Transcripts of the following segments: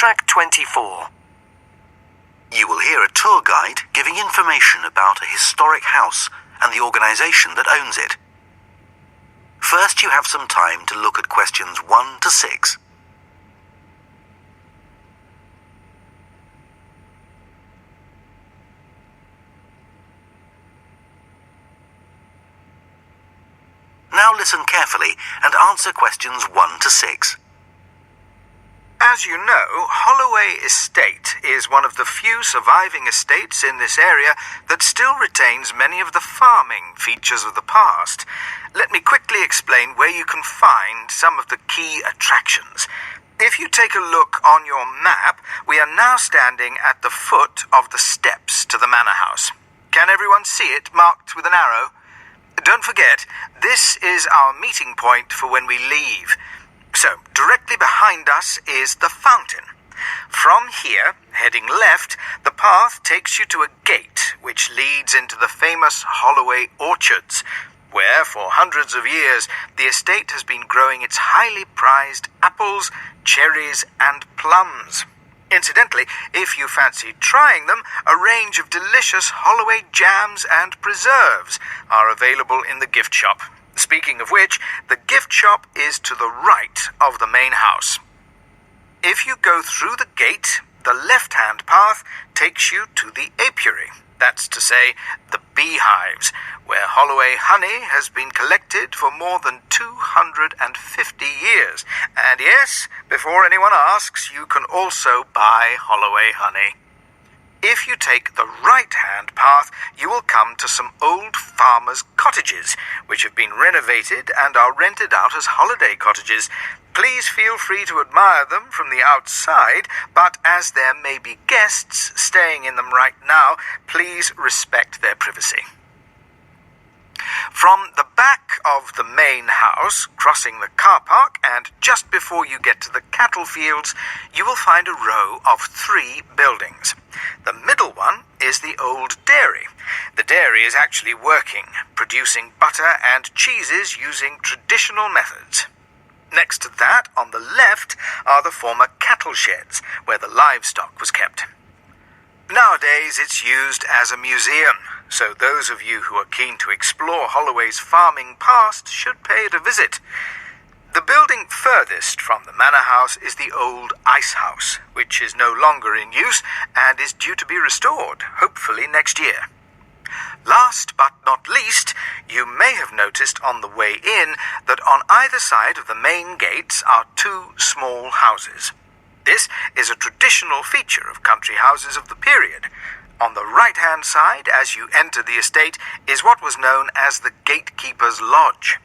Track 24. You will hear a tour guide giving information about a historic house and the organisation that owns it. First, you have some time to look at questions 1 to 6. Now listen carefully and answer questions 1 to 6. As you know, Holloway Estate is one of the few surviving estates in this area that still retains many of the farming features of the past. Let me quickly explain where you can find some of the key attractions. If you take a look on your map, we are now standing at the foot of the steps to the manor house. Can everyone see it marked with an arrow? Don't forget, this is our meeting point for when we leave. So, directly behind us is the fountain. From here, heading left, the path takes you to a gate which leads into the famous Holloway Orchards, where for hundreds of years the estate has been growing its highly prized apples, cherries, and plums. Incidentally, if you fancy trying them, a range of delicious Holloway jams and preserves are available in the gift shop. Speaking of which, the gift shop is to the right of the main house. If you go through the gate, the left-hand path takes you to the apiary. That's to say, the beehives, where Holloway honey has been collected for more than 250 years. And yes, before anyone asks, you can also buy Holloway honey. If you take the right-hand path, you will come to some old farmers' cottages, which have been renovated and are rented out as holiday cottages. Please feel free to admire them from the outside, but as there may be guests staying in them right now, please respect their privacy. From the back of the main house, crossing the car park, and just before you get to the cattle fields, you will find a row of 3 buildings. The middle one is the old dairy. The dairy is actually working, producing butter and cheeses using traditional methods. Next to that, on the left, are the former cattle sheds, where the livestock was kept. Nowadays, it's used as a museum, so those of you who are keen to explore Holloway's farming past should pay it a visit. The building furthest from the manor house is the old ice house, which is no longer in use and is due to be restored, hopefully next year. Last but not least, you may have noticed on the way in that on either side of the main gates are 2 small houses. This is a traditional feature of country houses of the period. On the right-hand side, as you enter the estate, is what was known as the gatekeeper's lodge.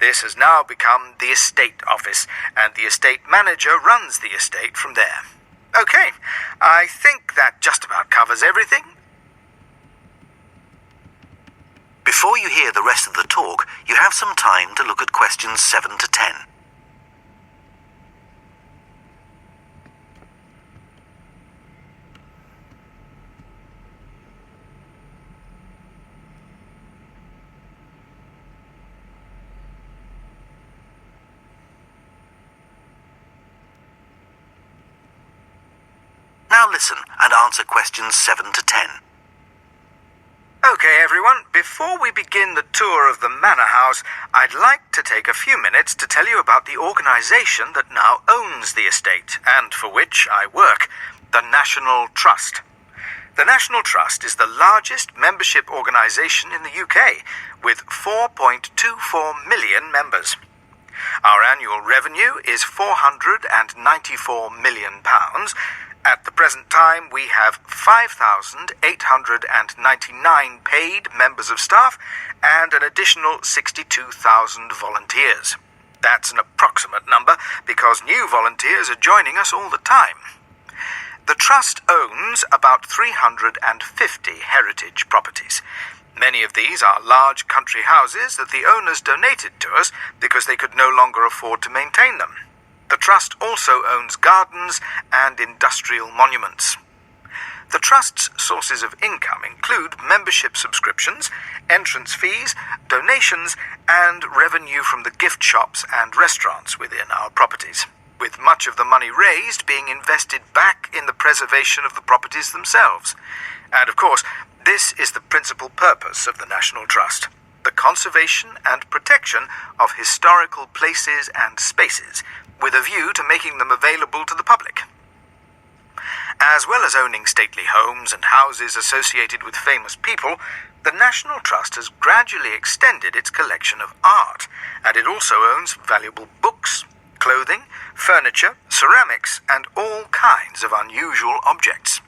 This has now become the estate office, and the estate manager runs the estate from there. Okay, I think that just about covers everything. Before you hear the rest of the talk, you have some time to look at questions 7 to 10. Now listen and answer questions 7 to 10. Okay, everyone, before we begin the tour of the manor house, I'd like to take a few minutes to tell you about the organisation that now owns the estate, and for which I work, the National Trust. The National Trust is the largest membership organisation in the UK, with 4.24 million members. Our annual revenue is £494 million. At the present time, we have 5,899 paid members of staff and an additional 62,000 volunteers. That's an approximate number because new volunteers are joining us all the time. The Trust owns about 350 heritage properties. Many of these are large country houses that the owners donated to us because they could no longer afford to maintain them. The Trust also owns gardens and industrial monuments. The Trust's sources of income include membership subscriptions, entrance fees, donations, and revenue from the gift shops and restaurants within our properties. with much of the money raised being invested back in the preservation of the properties themselves. And of course, this is the principal purpose of the National Trust: the conservation and protection of historical places and spaces, with a view to making them available to the public. As well as owning stately homes and houses associated with famous people, the National Trust has gradually extended its collection of art, and it also owns valuable books, clothing, furniture, ceramics, and all kinds of unusual objects.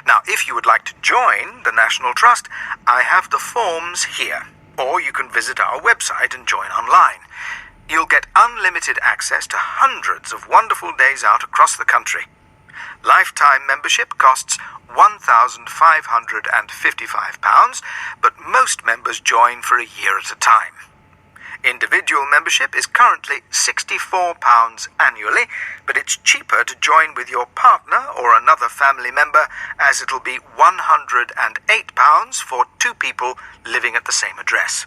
Now, if you would like to join the National Trust, I have the forms here, or you can visit our website and join online. You'll get unlimited access to hundreds of wonderful days out across the country. Lifetime membership costs £1,555, but most members join for a year at a time. Individual membership is currently £64 annually, but it's cheaper to join with your partner or another family member, as it'll be £108 for 2 people living at the same address.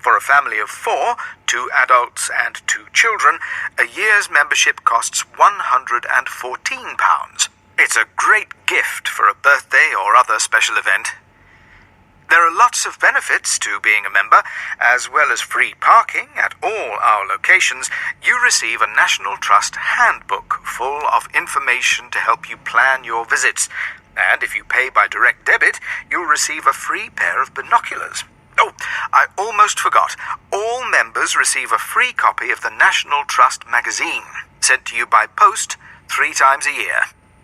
For a family of 4, 2 adults and 2 children, a year's membership costs £114. It's a great gift for a birthday or other special event. There are lots of benefits to being a member. As well as free parking at all our locations, you receive a National Trust handbook full of information to help you plan your visits. And if you pay by direct debit, you'll receive a free pair of binoculars. Oh, I almost forgot. All members receive a free copy of the National Trust magazine, sent to you by post 3 times a year.